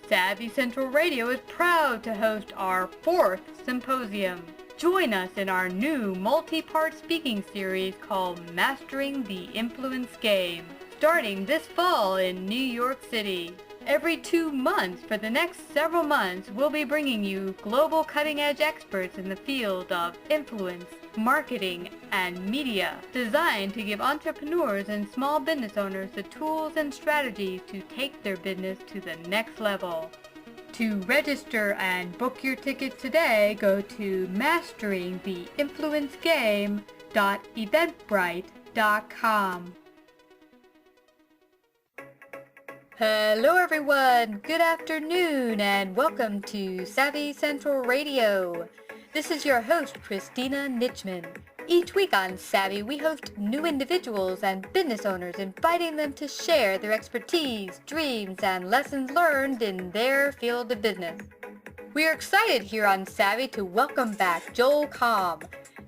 Savvy Central Radio is proud to host our 4th symposium. Join us in our new multi-part speaking series called Mastering the Influence Game, starting this fall in New York City. Every 2 months for the next several months, we'll be bringing you global cutting-edge experts in the field of influence, marketing, and media, designed to give entrepreneurs and small business owners the tools and strategies to take their business to the next level. To register and book your ticket today, go to masteringtheinfluencegame.eventbrite.com. Hello everyone, good afternoon, and welcome to Savvy Central Radio. This is your host, Christina Nitchman. Each week on Savvy, we host new individuals and business owners, inviting them to share their expertise, dreams, and lessons learned in their field of business. We are excited here on Savvy to welcome back Joel Comm.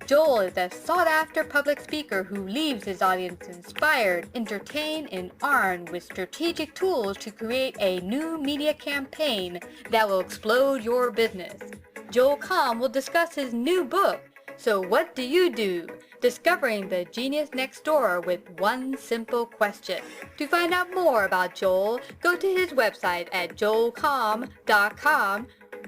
Joel is a sought-after public speaker who leaves his audience inspired, entertained, and armed with strategic tools to create a new media campaign that will explode your business. Joel Comm will discuss his new book, So What Do You Do? Discovering the Genius Next Door with One Simple Question. To find out more about Joel, go to his website at joelcomm.com.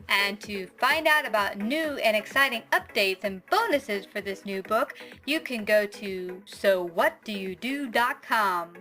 And to find out about new and exciting updates and bonuses for this new book, you can go to sowhatdoyoudo.com.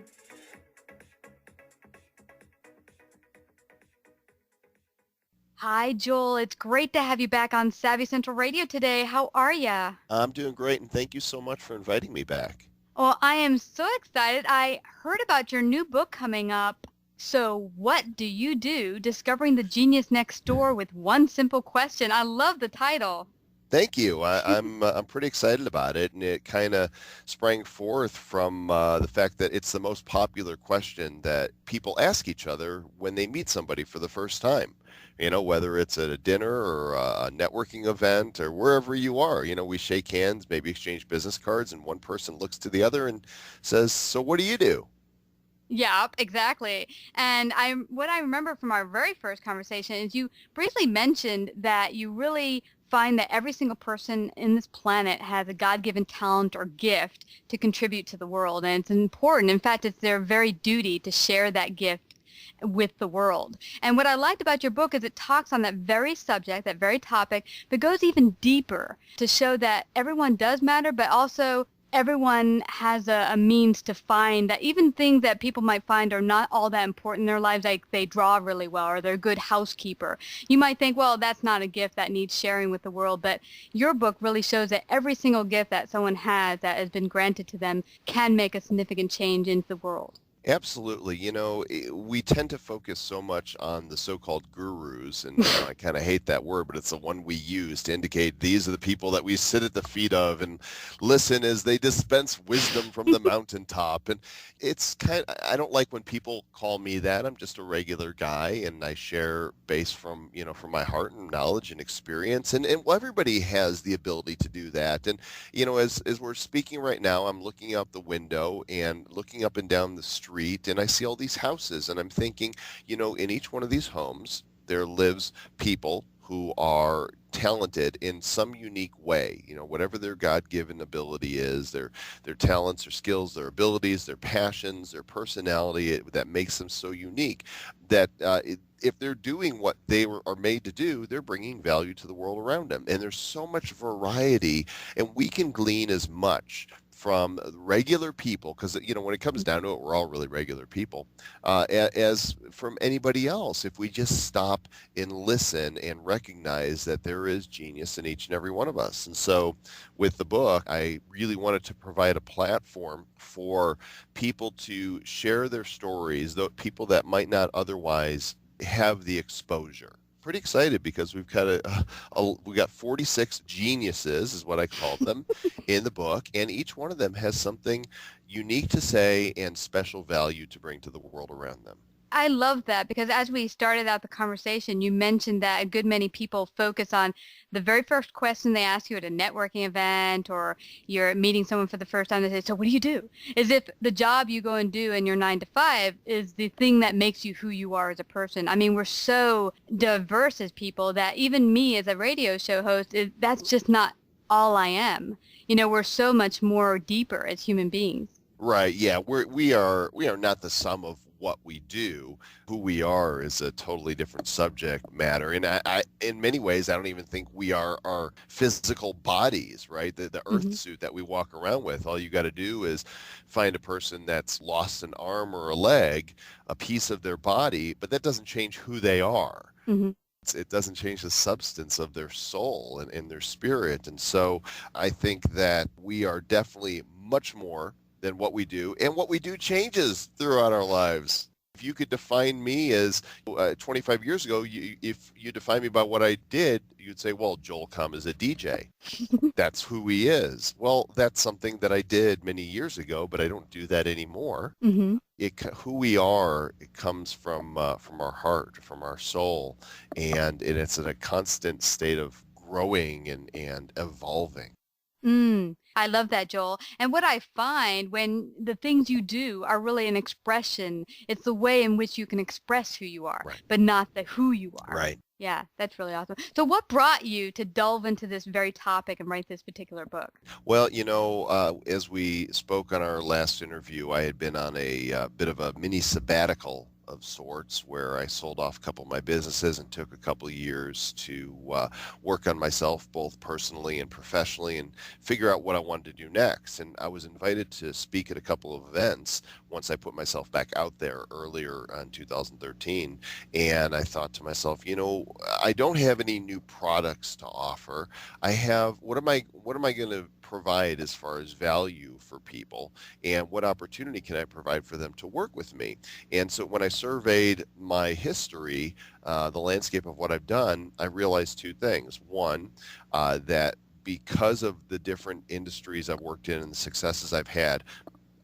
Hi, Joel. It's great to have you back on Savvy Central Radio today. How are ya? I'm doing great, and thank you so much for inviting me back. Well, I am so excited. I heard about your new book coming up. So what do you do? Discovering the Genius Next Door with One Simple Question. I love the title. Thank you. I'm pretty excited about it, and it kind of sprang forth from the fact that it's the most popular question that people ask each other when they meet somebody for the first time. You know, whether it's at a dinner or a networking event or wherever you are, you know, we shake hands, maybe exchange business cards, and one person looks to the other and says, "So what do you do?" Yeah, exactly. And what I remember from our very first conversation is you briefly mentioned that you really find that every single person in this planet has a God-given talent or gift to contribute to the world. And it's important. In fact, it's their very duty to share that gift with the world. And what I liked about your book is it talks on that very subject, that very topic, but goes even deeper to show that everyone does matter, but also everyone has a means to find that even things that people might find are not all that important in their lives, like they draw really well or they're a good housekeeper. You might think, well, that's not a gift that needs sharing with the world, but your book really shows that every single gift that someone has that has been granted to them can make a significant change into the world. Absolutely. You know, we tend to focus so much on the so-called gurus, and I kind of hate that word, but it's the one we use to indicate these are the people that we sit at the feet of and listen as they dispense wisdom from the mountaintop. And it's I don't like when people call me that. I'm just a regular guy, and I share based from, you know, from my heart and knowledge and experience. And well, everybody has the ability to do that. And, you know, as we're speaking right now, I'm looking out the window and looking up and down the street, and I see all these houses, and I'm thinking, you know, in each one of these homes, there lives people who are talented in some unique way, you know, whatever their God-given ability is, their talents, their skills, their abilities, their passions, their personality that makes them so unique that if they're doing what they are made to do, they're bringing value to the world around them. And there's so much variety, and we can glean as much from regular people, because, you know, when it comes down to it, we're all really regular people, as from anybody else, if we just stop and listen and recognize that there is genius in each and every one of us. And so with the book, I really wanted to provide a platform for people to share their stories, though people that might not otherwise have the exposure. Pretty excited because we've got we got 46 geniuses, is what I called them, in the book, and each one of them has something unique to say and special value to bring to the world around them. I love that because as we started out the conversation, you mentioned that a good many people focus on the very first question they ask you at a networking event or you're meeting someone for the first time. They say, so what do you do? As if the job you go and do in your 9 to 5 is the thing that makes you who you are as a person. I mean, we're so diverse as people that even me as a radio show host, that's just not all I am. We're so much more deeper as human beings. Right. Yeah. We are not the sum of what we do. Who we are is a totally different subject matter. And in many ways, I don't even think we are our physical bodies, right? The earth Hmm. suit that we walk around with. All you got to do is find a person that's lost an arm or a leg, a piece of their body, but that doesn't change who they are. Hmm. It doesn't change the substance of their soul and their spirit. And so I think that we are definitely much more than what we do. And what we do changes throughout our lives. If you could define me as 25 years ago, if you define me by what I did, you'd say, well, Joel Comm is a DJ. That's who he is. Well, that's something that I did many years ago, but I don't do that anymore. Hmm. Who we are, it comes from our heart, from our soul, and it's in a constant state of growing and evolving. I love that, Joel. And what I find when the things you do are really an expression, it's the way in which you can express who you are, Right. but not the who you are. Right. Yeah, that's really awesome. So what brought you to delve into this very topic and write this particular book? Well, as we spoke on our last interview, I had been on a bit of a mini sabbatical of sorts where I sold off a couple of my businesses and took a couple of years to work on myself both personally and professionally and figure out what I wanted to do next. And I was invited to speak at a couple of events once I put myself back out there earlier in 2013. And I thought to myself, I don't have any new products to offer. What am I going to provide as far as value for people, and what opportunity can I provide for them to work with me? And so when I surveyed my history, the landscape of what I've done, I realized two things. One, that because of the different industries I've worked in and the successes I've had,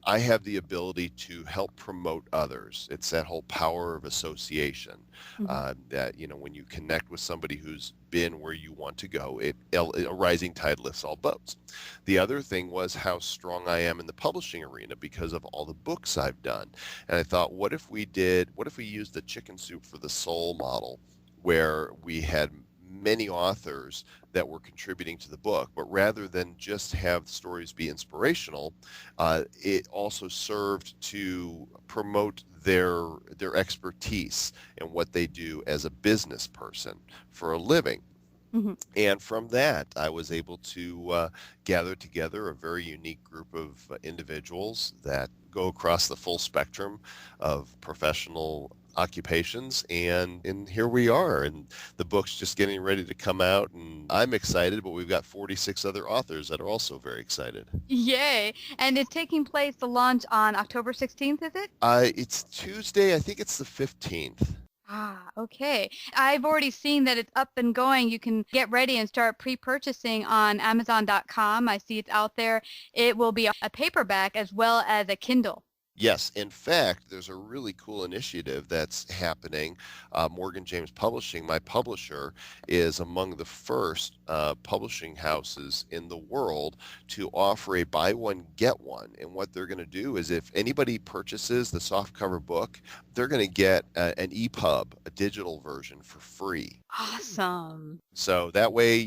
I have the ability to help promote others. It's that whole power of association, that, when you connect with somebody who's been where you want to go, a rising tide lifts all boats. The other thing was how strong I am in the publishing arena because of all the books I've done. And I thought, what if we used the chicken soup for the soul model, where we had many authors that were contributing to the book, but rather than just have stories be inspirational, it also served to promote their expertise and what they do as a business person for a living. Hmm. And from that, I was able to gather together a very unique group of individuals that go across the full spectrum of professional occupations, and here we are, and the book's just getting ready to come out, and I'm excited, but we've got 46 other authors that are also very excited. Yay. And it's taking place, the launch on October 16th, is it? It's Tuesday, I think it's the 15th. Ah, okay. I've already seen that it's up and going. You can get ready and start pre-purchasing on Amazon.com. I see it's out there. It will be a paperback as well as a Kindle. Yes, in fact, there's a really cool initiative that's happening. Morgan James Publishing, my publisher, is among the first publishing houses in the world to offer a buy one, get one. And what they're going to do is if anybody purchases the softcover book, they're going to get an EPUB, a digital version, for free. Awesome. So that way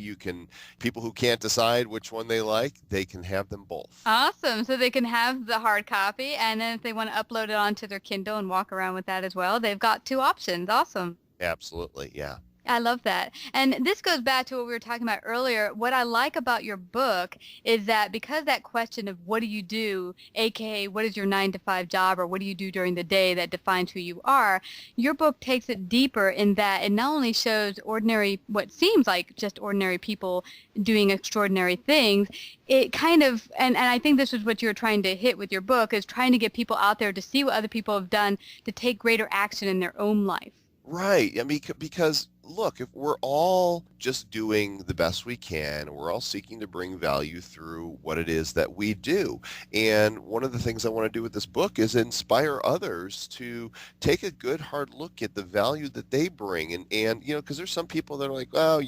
people who can't decide which one they like, they can have them both. Awesome. So they can have the hard copy, and then if they want to upload it onto their Kindle and walk around with that as well, they've got two options. Awesome. Absolutely, yeah. I love that. And this goes back to what we were talking about earlier. What I like about your book is that because that question of what do you do, aka what is your 9 to 5 job, or what do you do during the day that defines who you are, your book takes it deeper in that it not only shows what seems like just ordinary people doing extraordinary things, it kind of, and I think this is what you're trying to hit with your book, is trying to get people out there to see what other people have done to take greater action in their own life. Right. I mean, because look, if we're all just doing the best we can, we're all seeking to bring value through what it is that we do. And one of the things I want to do with this book is inspire others to take a good hard look at the value that they bring. And because there's some people that are like, well,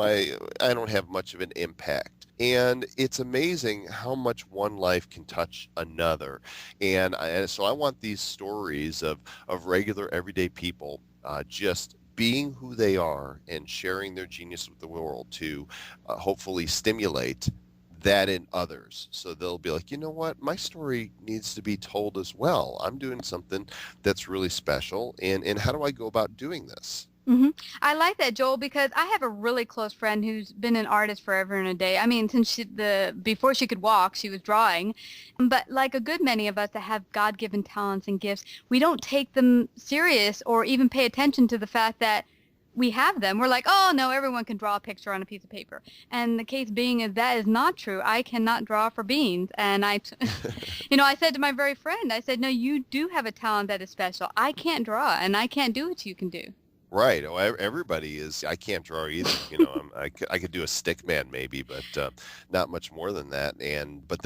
I don't have much of an impact. And it's amazing how much one life can touch another. And so I want these stories of regular everyday people just being who they are and sharing their genius with the world to hopefully stimulate that in others. So they'll be like, you know what, my story needs to be told as well. I'm doing something that's really special. And how do I go about doing this? hmm I like that, Joel, because I have a really close friend who's been an artist forever and a day. I mean, since before she could walk, she was drawing. But like a good many of us that have God-given talents and gifts, we don't take them serious or even pay attention to the fact that we have them. We're like, oh no, everyone can draw a picture on a piece of paper. And the case being is that is not true. I cannot draw for beans. And I said to my very friend, I said, no, you do have a talent that is special. I can't draw and I can't do what you can do. Right. Oh, everybody is. I can't draw either. I could do a stick man maybe, but not much more than that. But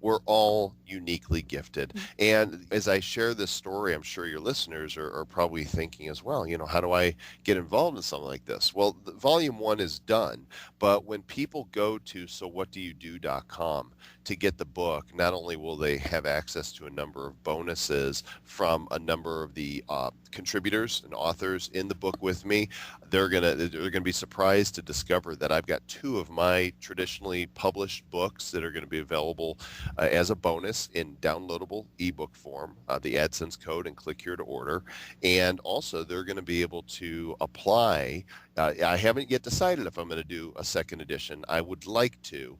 we're all uniquely gifted. And as I share this story, I'm sure your listeners are probably thinking as well, how do I get involved in something like this? Well, volume 1 is done, but when people go to sowhatdoyoudo.com to get the book, not only will they have access to a number of bonuses from a number of the contributors and authors in the book with me, they're gonna be surprised to discover that I've got 2 of my traditionally published books that are going to be available as a bonus in downloadable ebook form, the AdSense code and click here to order. And also they're going to be able to apply. I haven't yet decided if I'm going to do a second edition. I would like to.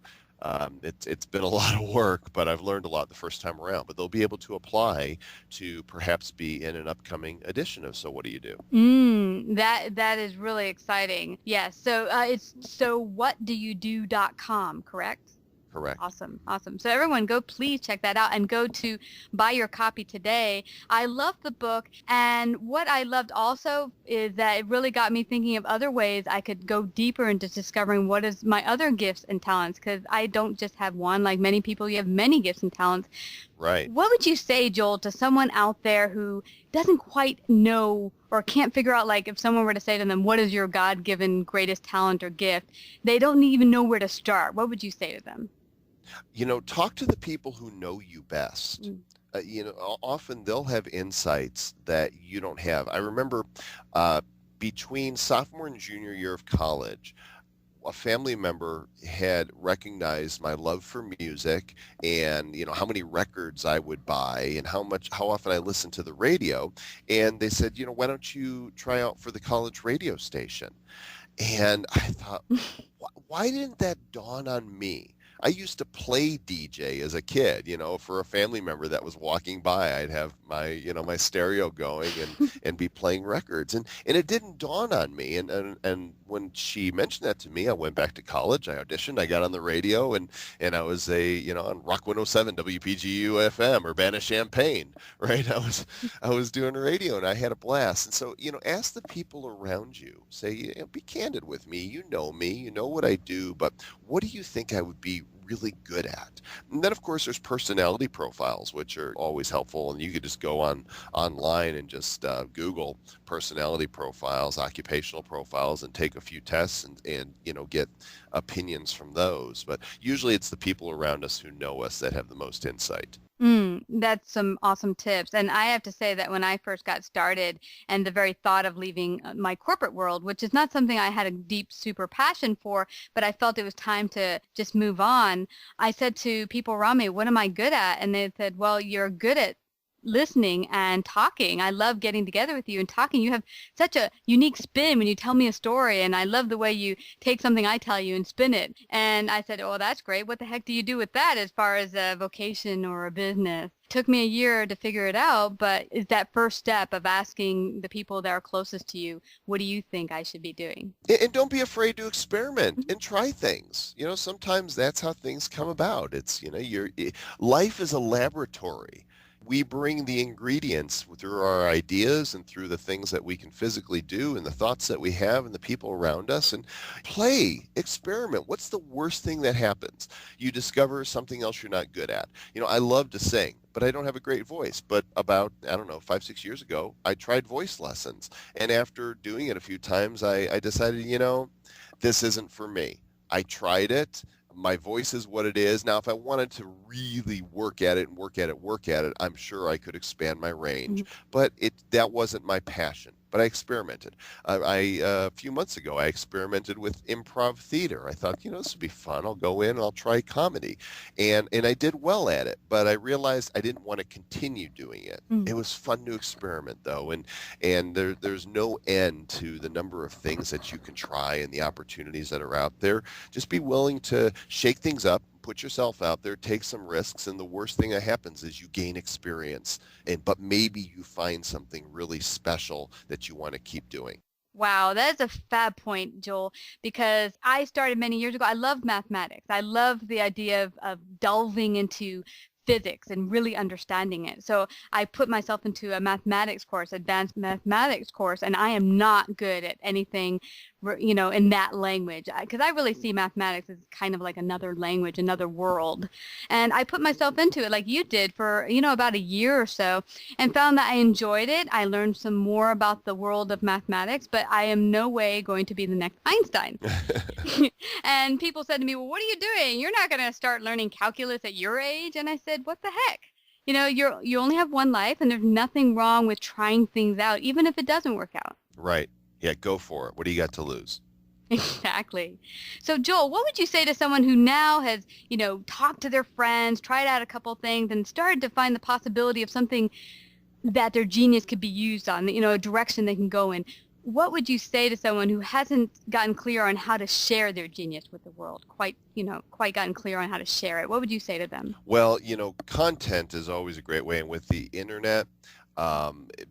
It's been a lot of work, but I've learned a lot the first time around. But they'll be able to apply to perhaps be in an upcoming edition of So What Do You Do? That is really exciting. Yes. So it's sowhatdoyoudo.com, correct? Correct. Awesome. Awesome. So everyone go please check that out and go to buy your copy today. I love the book, and what I loved also is that it really got me thinking of other ways I could go deeper into discovering what is my other gifts and talents, because I don't just have one. Like many people, you have many gifts and talents. Right. What would you say, Joel, to someone out there who doesn't quite know or can't figure out, like if someone were to say to them, what is your God-given greatest talent or gift? They don't even know where to start. What would you say to them? Talk to the people who know you best. Often they'll have insights that you don't have. I remember between sophomore and junior year of college, a family member had recognized my love for music and how many records I would buy and how often I listened to the radio. And they said, why don't you try out for the college radio station? And I thought, why didn't that dawn on me? I used to play DJ as a kid, for a family member that was walking by. I'd have my stereo going and be playing records. And it didn't dawn on me. And when she mentioned that to me, I went back to college. I auditioned. I got on the radio and I was on Rock 107 WPGU FM, Urbana-Champaign, right? I was doing radio and I had a blast. And so, ask the people around you. Say, be candid with me. You know me. You know what I do. But what do you think I would be really good at? And then of course there's personality profiles, which are always helpful, and you could just go online and just Google personality profiles, occupational profiles, and take a few tests and get opinions from those. But usually it's the people around us who know us that have the most insight. That's some awesome tips. And I have to say that when I first got started and the very thought of leaving my corporate world, which is not something I had a deep, super passion for, but I felt it was time to just move on, I said to people around me, what am I good at? And they said, well, you're good at listening and talking. I love getting together with you and talking. You have such a unique spin when you tell me a story, and I love the way you take something I tell you and spin it. And I said, oh, that's great. What the heck do you do with that as far as a vocation or a business? Took me a year to figure it out, but it's that first step of asking the people that are closest to you, what do you think I should be doing? And don't be afraid to experiment and try things. Sometimes that's how things come about. It's, life is a laboratory. We bring the ingredients through our ideas and through the things that we can physically do and the thoughts that we have and the people around us, and play, experiment. What's the worst thing that happens? You discover something else you're not good at. I love to sing, but I don't have a great voice. But about, I don't know, 5, 6 years ago, I tried voice lessons. And after doing it a few times, I decided, this isn't for me. I tried it. My voice is what it is. Now, if I wanted to really work at it and work at it, I'm sure I could expand my range. But that wasn't my passion. But I experimented. A few months ago, I experimented with improv theater. I thought, this would be fun. I'll go in and I'll try comedy. And I did well at it, but I realized I didn't want to continue doing it. It was fun to experiment, though. And there's no end to the number of things that you can try and the opportunities that are out there. Just be willing to shake things up, put yourself out there, take some risks, and the worst thing that happens is you gain experience. But maybe you find something really special that you want to keep doing. Wow, that is a fab point, Joel, because I started many years ago. I love mathematics. I love the idea of delving into physics and really understanding it. So I put myself into a mathematics course, advanced mathematics course, and I am not good at anything, in that language, because I really see mathematics as kind of like another language, another world. And I put myself into it like you did for, about a year or so, and found that I enjoyed it. I learned some more about the world of mathematics, but I am no way going to be the next Einstein. And people said to me, well, what are you doing? You're not going to start learning calculus at your age. And I said, what the heck? You only have one life, and there's nothing wrong with trying things out, even if it doesn't work out. Right. Yeah, go for it. What do you got to lose? Exactly. So, Joel, what would you say to someone who now has, talked to their friends, tried out a couple things, and started to find the possibility of something that their genius could be used on, a direction they can go in? What would you say to someone who hasn't gotten clear on how to share their genius with the world, quite gotten clear on how to share it? What would you say to them? Well, content is always a great way. And with the internet,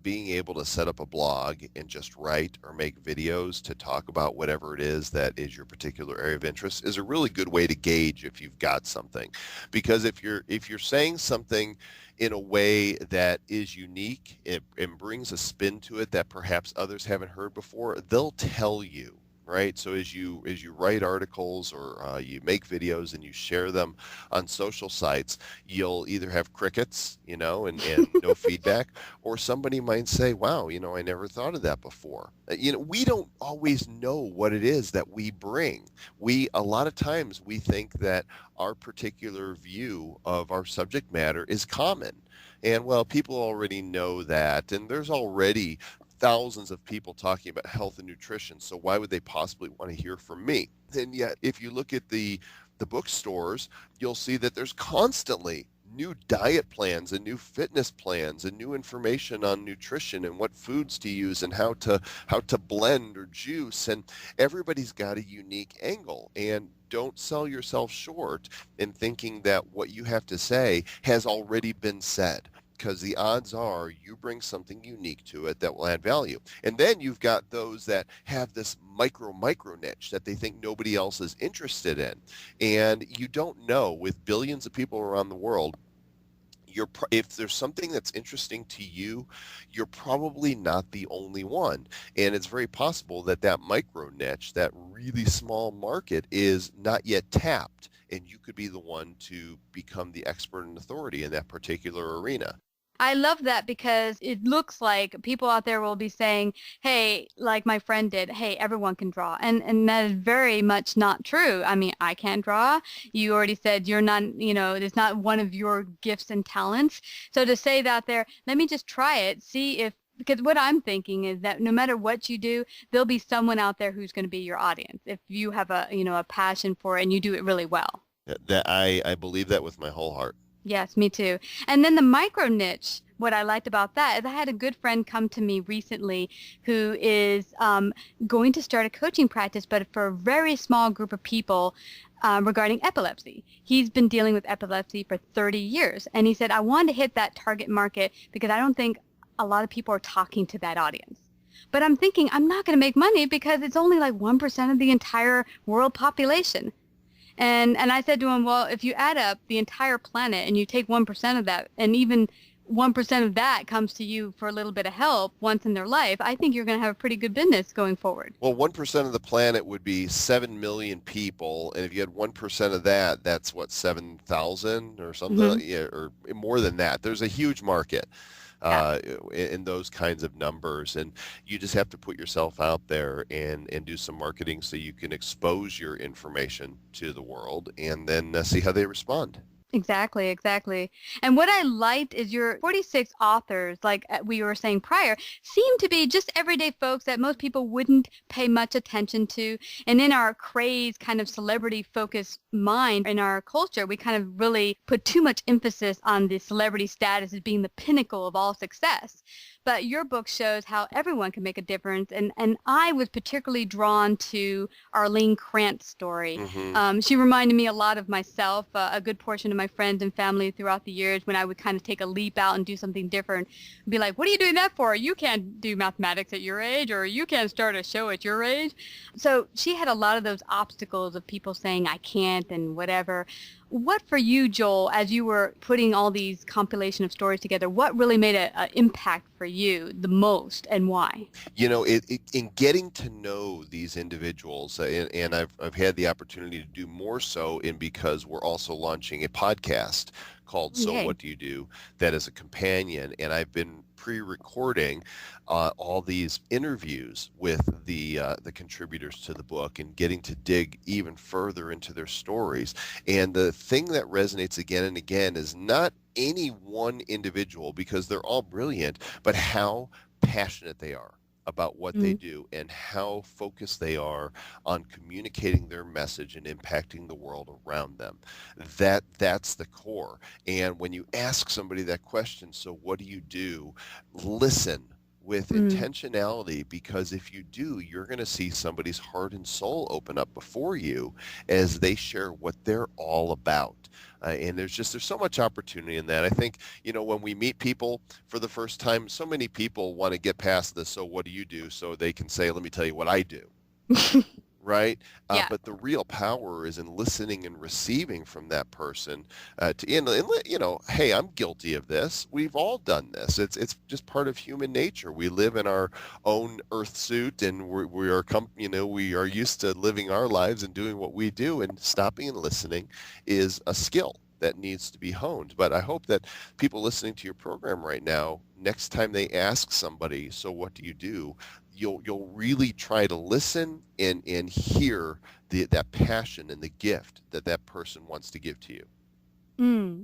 being able to set up a blog and just write or make videos to talk about whatever it is that is your particular area of interest is a really good way to gauge if you've got something. Because if you're saying something in a way that is unique and brings a spin to it that perhaps others haven't heard before, they'll tell you. Right. So as you write articles or you make videos and you share them on social sites, you'll either have crickets, and no feedback, or somebody might say, wow, I never thought of that before. We don't always know what it is that we bring. A lot of times we think that our particular view of our subject matter is common. And well, people already know that, and there's already thousands of people talking about health and nutrition, so why would they possibly want to hear from me? And yet, if you look at the bookstores, you'll see that there's constantly new diet plans and new fitness plans and new information on nutrition and what foods to use and how to blend or juice, and everybody's got a unique angle. And don't sell yourself short in thinking that what you have to say has already been said, because the odds are you bring something unique to it that will add value. And then you've got those that have this micro niche that they think nobody else is interested in. And you don't know, with billions of people around the world, if there's something that's interesting to you, you're probably not the only one. And it's very possible that micro niche, that really small market, is not yet tapped. And you could be the one to become the expert and authority in that particular arena. I love that, because it looks like people out there will be saying, hey, like my friend did, hey, everyone can draw. And that is very much not true. I mean, I can't draw. You already said you're not, it's not one of your gifts and talents. So to say that there, let me just try it, see if, because what I'm thinking is that no matter what you do, there'll be someone out there who's going to be your audience if you have a passion for it and you do it really well. That I believe that with my whole heart. Yes, me too. And then the micro niche, what I liked about that is I had a good friend come to me recently who is going to start a coaching practice, but for a very small group of people regarding epilepsy. He's been dealing with epilepsy for 30 years. And he said, I want to hit that target market because I don't think a lot of people are talking to that audience. But I'm thinking I'm not going to make money because it's only like 1% of the entire world population. And I said to him, well, if you add up the entire planet and you take 1% of that, and even 1% of that comes to you for a little bit of help once in their life, I think you're going to have a pretty good business going forward. Well, 1% of the planet would be 7 million people. And if you had 1% of that, that's what, 7,000 or something, Hmm. yeah, or more than that. There's a huge market Yeah. uh, in those kinds of numbers. And you just have to put yourself out there and do some marketing so you can expose your information to the world and then see how they respond. Exactly, exactly. And what I liked is your 46 authors, like we were saying prior, seem to be just everyday folks that most people wouldn't pay much attention to. And in our crazed kind of celebrity focused mind in our culture, we kind of really put too much emphasis on the celebrity status as being the pinnacle of all success. But your book shows how everyone can make a difference. And I was particularly drawn to Arlene Krantz' story. Hmm. She reminded me a lot of myself, a good portion of my friends and family throughout the years when I would kind of take a leap out and do something different. Be like, what are you doing that for? You can't do mathematics at your age, or you can't start a show at your age. So she had a lot of those obstacles of people saying, I can't and whatever. What for you, Joel, as you were putting all these compilation of stories together, what really made an impact for you the most and why? In getting to know these individuals, and I've had the opportunity to do more so in because we're also launching a podcast called So Yay. What Do You Do? That is a companion, and I've been pre-recording all these interviews with the contributors to the book and getting to dig even further into their stories. And the thing that resonates again and again is not any one individual, because they're all brilliant, but how passionate they are about what they Mm, do and how focused they are on communicating their message and impacting the world around them. That's the core. And when you ask somebody that question, so what do you do? Listen with mm, intentionality, because if you do, you're going to see somebody's heart and soul open up before you as they share what they're all about. And there's so much opportunity in that. I think, when we meet people for the first time, so many people want to get past the so what do you do, so they can say, let me tell you what I do. Right? yeah. But the real power is in listening and receiving from that person. Hey, I'm guilty of this. We've all done this. It's just part of human nature. We live in our own earth suit, and we are used to living our lives and doing what we do. And stopping and listening is a skill that needs to be honed. But I hope that people listening to your program right now, next time they ask somebody, so what do you do? You'll really try to listen and hear that passion and the gift that person wants to give to you.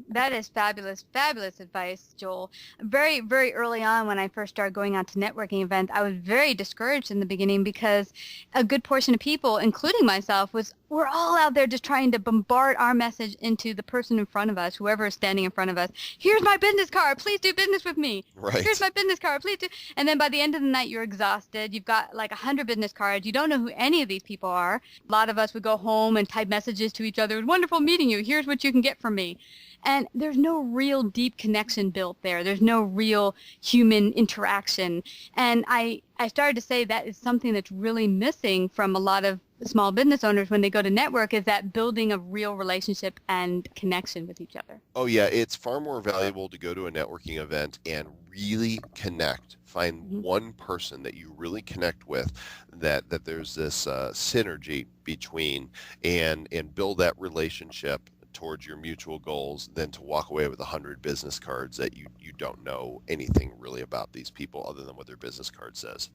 That is fabulous, fabulous advice, Joel. Very, very early on when I first started going out to networking events, I was very discouraged in the beginning because a good portion of people, including myself, we're all out there just trying to bombard our message into the person in front of us, whoever is standing in front of us. Here's my business card. Please do business with me. Here's Right. my business card. Please do. And then by the end of the night, you're exhausted. You've got like 100 business cards. You don't know who any of these people are. A lot of us would go home and type messages to each other. It was wonderful meeting you. Here's what you can get from me. And there's no real deep connection built there. There's no real human interaction. And I started to say that is something that's really missing from a lot of small business owners when they go to network, is that building of real relationship and connection with each other. Oh yeah, it's far more valuable to go to a networking event and really connect. Find Mm-hmm. one person that you really connect with, that there's this synergy between, and build that relationship towards your mutual goals, than to walk away with 100 business cards that you don't know anything really about these people other than what their business card says.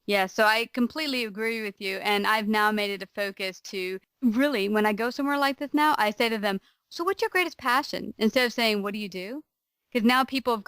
Yeah, so I completely agree with you. And I've now made it a focus to really, when I go somewhere like this now, I say to them, so what's your greatest passion? Instead of saying, what do you do? Because now people have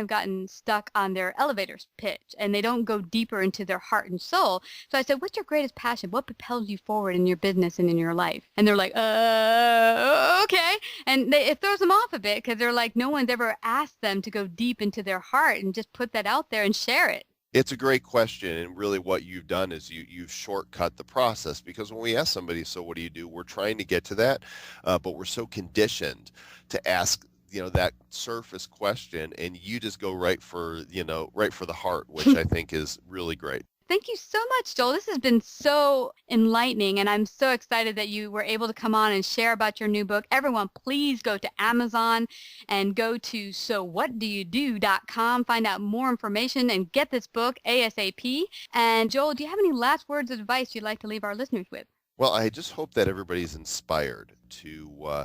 gotten stuck on their elevator pitch and they don't go deeper into their heart and soul. So I said, what's your greatest passion? What propels you forward in your business and in your life? And they're like, okay. And it throws them off a bit because they're like, no one's ever asked them to go deep into their heart and just put that out there and share it. It's a great question, and really what you've done is you've shortcut the process, because when we ask somebody, so what do you do? We're trying to get to that, but we're so conditioned to ask, that surface question, and you just go right for the heart, which I think is really great. Thank you so much, Joel. This has been so enlightening, and I'm so excited that you were able to come on and share about your new book. Everyone, please go to Amazon and go to sowhatdoyoudo.com, find out more information, and get this book ASAP. And Joel, do you have any last words of advice you'd like to leave our listeners with? Well, I just hope that everybody's inspired to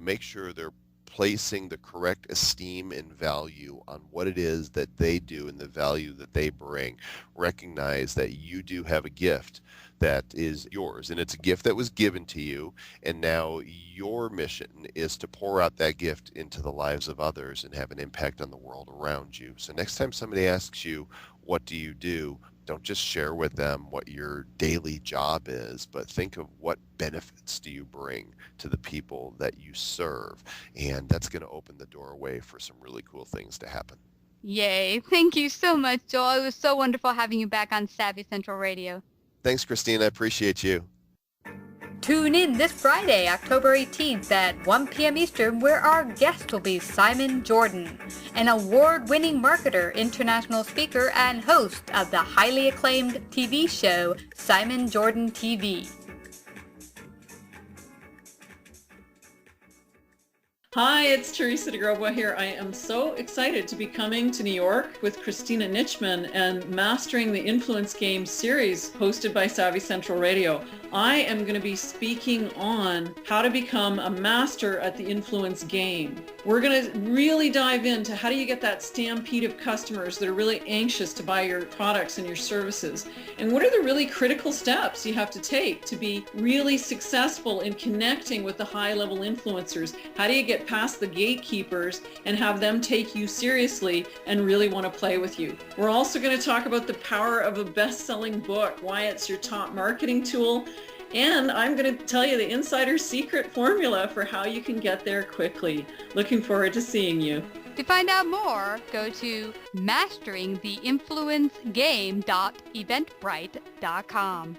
make sure they're placing the correct esteem and value on what it is that they do and the value that they bring. Recognize that you do have a gift that is yours, and it's a gift that was given to you, and now your mission is to pour out that gift into the lives of others and have an impact on the world around you. So next time somebody asks you, what do you do? Don't just share with them what your daily job is, but think of what benefits do you bring to the people that you serve. And that's going to open the doorway for some really cool things to happen. Yay. Thank you so much, Joel. It was so wonderful having you back on Savvy Central Radio. Thanks, Christine. I appreciate you. Tune in this Friday, October 18th at 1 p.m. Eastern, where our guest will be Simon Jordan, an award-winning marketer, international speaker, and host of the highly acclaimed TV show Simon Jordan TV. Hi, it's Teresa DeGrobo here. I am so excited to be coming to New York with Christina Nitschmann and Mastering the Influence Game series hosted by Savvy Central Radio. I am going to be speaking on how to become a master at the influence game. We're going to really dive into how do you get that stampede of customers that are really anxious to buy your products and your services, and what are the really critical steps you have to take to be really successful in connecting with the high-level influencers. How do you get past the gatekeepers and have them take you seriously and really want to play with you? We're also going to talk about the power of a best-selling book, why it's your top marketing tool, and I'm going to tell you the insider secret formula for how you can get there quickly. Looking forward to seeing you. To find out more, go to masteringtheinfluencegame.eventbrite.com.